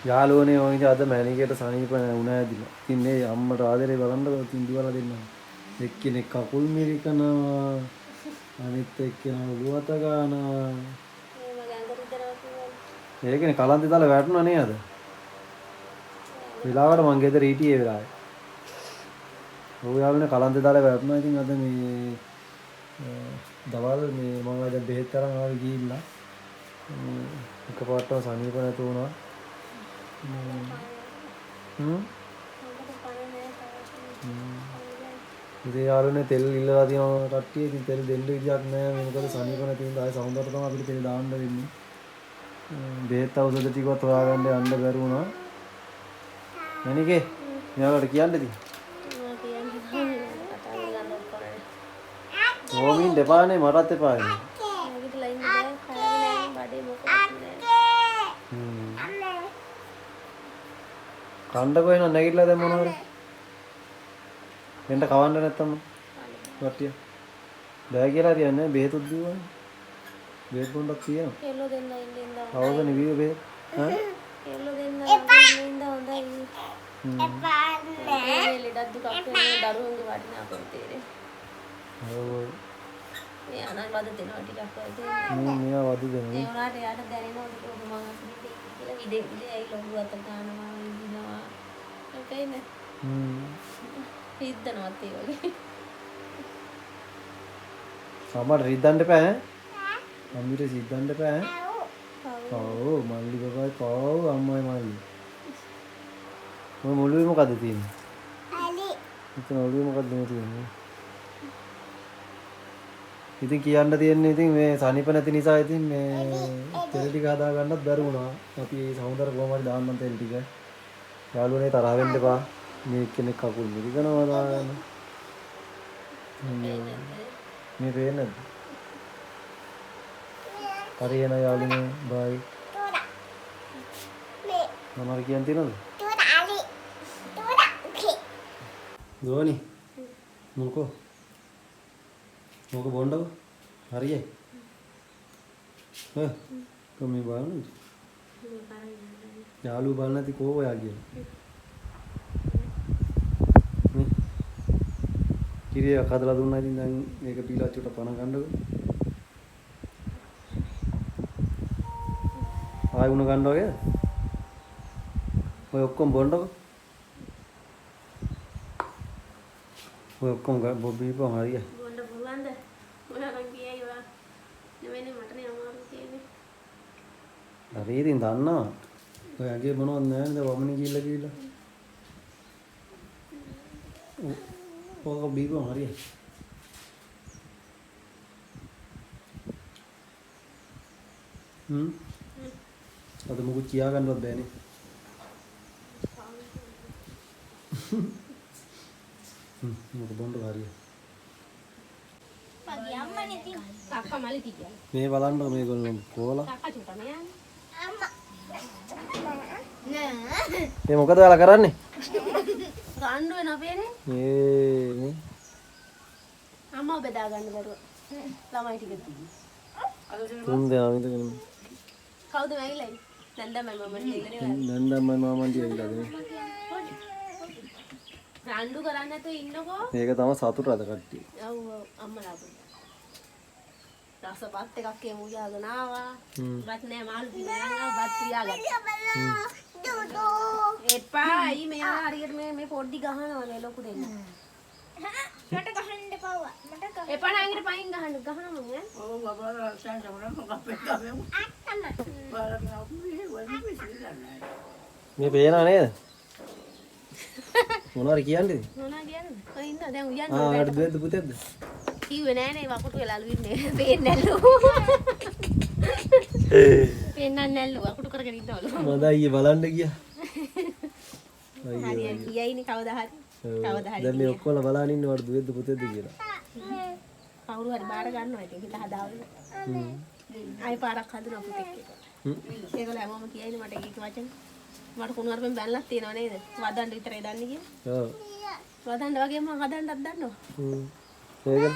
යාළුවනේ ඔය ඉතින් අද මැණිකේට සනීප වුණා ඇදිලා. ඉතින් මේ අම්මට ආදරේ බලන්නකෝ ඉතින් දිවලා දෙන්නවා. එක්කෙනෙක් කකුල් මිරිකනවා. අනිත් එක්කෙනා ඔළුවට ගන්නවා. ඒකනේ කලන්තේ දාලා වැටුණා නේ අද. වෙලාවට මං ගෙදර හිටියේ වෙලාවේ. ඔය යාළුවනේ කලන්තේ දාලා වැටුණා. ඉතින් අද මේ දවල් මේ මම අද බෙහෙත් තරම් ආවේ ගිහිල්ලා එකපාරටම සනීප නැතු වුණා. ඉතින් යාළුවනේ තෙල් ඉල්ලලා තියෙනවා කට්ටිය. ඉතින් තෙල් දෙන්න විදියක් නැහැ. මොකද සනීප නැති නිසා ආයෙ සමුදට තමයි අපිට තෙල් දාන්න වෙන්නේ. බෙහෙත් ඖෂධ ටිකවත් හොයාගන්න යන්න බැරි වුණා. මැනිකේ මෙයාලට කියන්න ඉතින්. ඕමින් දෙපානේ මටත් එපානේ. කණ්ඩ කොහෙන නැගිටලා දැන් මොනවද? එන්න කවන්න නැත්තම් වට්ටිය. බෑ කියලා හරියන්නේ බෙහෙතුත් දීවනේ. බෙහෙත් බොන්නක් තියෙනවා. එල්ලෝ දෙන්න ඉන්න. කවුද නිවිය බෙහෙත්? හා? එල්ලෝ දෙන්න ඉන්න හොඳයි. එපා නෑ. ලෙඩක් දුකක් වෙන දරුවන්ගේ වටිනාකම තේරෙන්නේ. ඔව්. මේ අනල් වද දෙනවා ටිකක් වගේ. මෙයා වද දෙනවා. ඒ උනාට යාට දැනෙනවා ඒක මම අසිරිතේ කියලා විදේ ඇයි ලොකු අත ගන්නවා ඉන්නවා. ඒකයිනේ. රිද්දනවත් ඒ වගේ. සමහර රිද්දන්න එපා ඈ. අම්මිට රිද්දන්න එපා ඈ. ඔව් මල්ලි බබයි පව් අම්මයි මල්ලි. ඔය මුළුවේ මොකද තියෙන්නේ? ඇලි. ඉතින් ඔළුවේ මොකද තියෙන්නේ? ඉතින් කියන්න තියෙන්නේ ඉතින් මේ සනීප නැති නිසා ඉතින් මේ තෙල් ටික හදා ගන්නත් බැරි වුණා. අපි සමුදර කොහොම හරි දාන්නම් තෙල් ටික. යාළුවනේ තරහ වෙන්න එපා. මේ කෙනෙක් කකුල් මිරිකනවා දාන්න. මේ පේන්නේ නැද්ද? හරියන යාළුවනේ බයි. මොනවද කියන්න තියෙනවද? දෝනි මොකෝ මොකෝ බොණ්ඩව හරියයි හ්ම් කොහොමද බලන්නේ යාළුව බලන්න නැති කෝ ඔයා කියලා නේ කිරියක් හදලා දුන්නා ඉතින් දැන් මේක පීලා චුට පණ ගන්නකො ආයෙ උණ ගන්න වගේ ඔය ඔක්කොම බොණ්ඩව ඔය ඔක්කොම බීපුවම හරියයි. බොන්න පුළුවන්ද? ඔයාලා කියයි ඔයා. නෙවෙයි මට නේ අමාරු තියෙන්නේ. හරි ඉතින් දන්නවා. ඔයගේ මොනවද නැහැ නේද වමනේ ගිහිල්ලා. ඔක බීපුවම හරියයි. අද මොකද කියා ගන්නවත් බෑනේ. මොකද බොණ්ඩ හරිය. පගි අම්මනේ තින් අක්කා මලි තියා. මේ බලන්න මේගොල්ලෝ කොලා. අක්කා චුට්ට මේ යන්නේ. අම්මා. නෑ. මේ මොකද ඔයාලා කරන්නේ? ගන්න වෙන අපේනේ. මේ අම්මා බෙදා ගන්න බරුව. ළමයි ටික තියෙනවා. තුන් දෙනා විතරනේ. කවුද මැගිලා ඉන්නේ? නන්දමයි මමන්ට ඉන්නේ. නන්දමයි මමන්ට ඉන්නේ. රණ්ඩු කරන්නේ නැතුව ඉන්නකෝ. මේක තමයි සතුට අද කට්ටිය. ඔව් ඔව් අම්මලා අපිට. රසපත් එකක් එමු යාගෙන ආවා. බත් නෑ මාළු පිළිගන්නවා බත් පියාගත්තා. දොඩෝ. එපා අයි මෙයා හරියට මේ පොඩ්ඩි ගහනවනේ ලොකු දෙන්න. මට ගහන්න එපා. මට ගහන්න. එපා නංගිට පයින් ගහන්න ගහනවා ඈ. ඔව් බබා සෑන් සමරන කප්පේ ගාවෙමු. මේ පේනා නේද? මොනවාරි කියන්නේ? මොනවා කියන්නේ? කොහෙ ඉන්නද? දැන් උයන්නේ. ආ වැඩ දුවේද පුතේද? කිව්වේ නෑනේ වකුටු වෙලාලු ඉන්නේ. පේන්නේ නැල්ලු. පේන්නේ නැල්ලු වකුටු කරගෙන ඉන්නවලු. මම අයියේ බලන්න ගියා. අයියේ. හරි ගියයිනේ කවදා හරි. කවදා හරි. දැන් මේ ඔක්කොම බලන් ඉන්නේ වඩ දුවේද පුතේද කියලා. කවුරු හරි බාර ගන්නවා ඉතින් හිත හදාගෙන. ආයි පාරක් හදනවා පුතෙක් කියලා. ඒගොල්ලෝ හැමෝම කියයිනේ මට එක වචන. මට කුණු අරපෙන් බැලලක් තියනව නේද? වදන්න විතරයි දන්නේ කියලා. ඔව්. වදන්න වගේම හදන්නත් දන්නවා. ඒක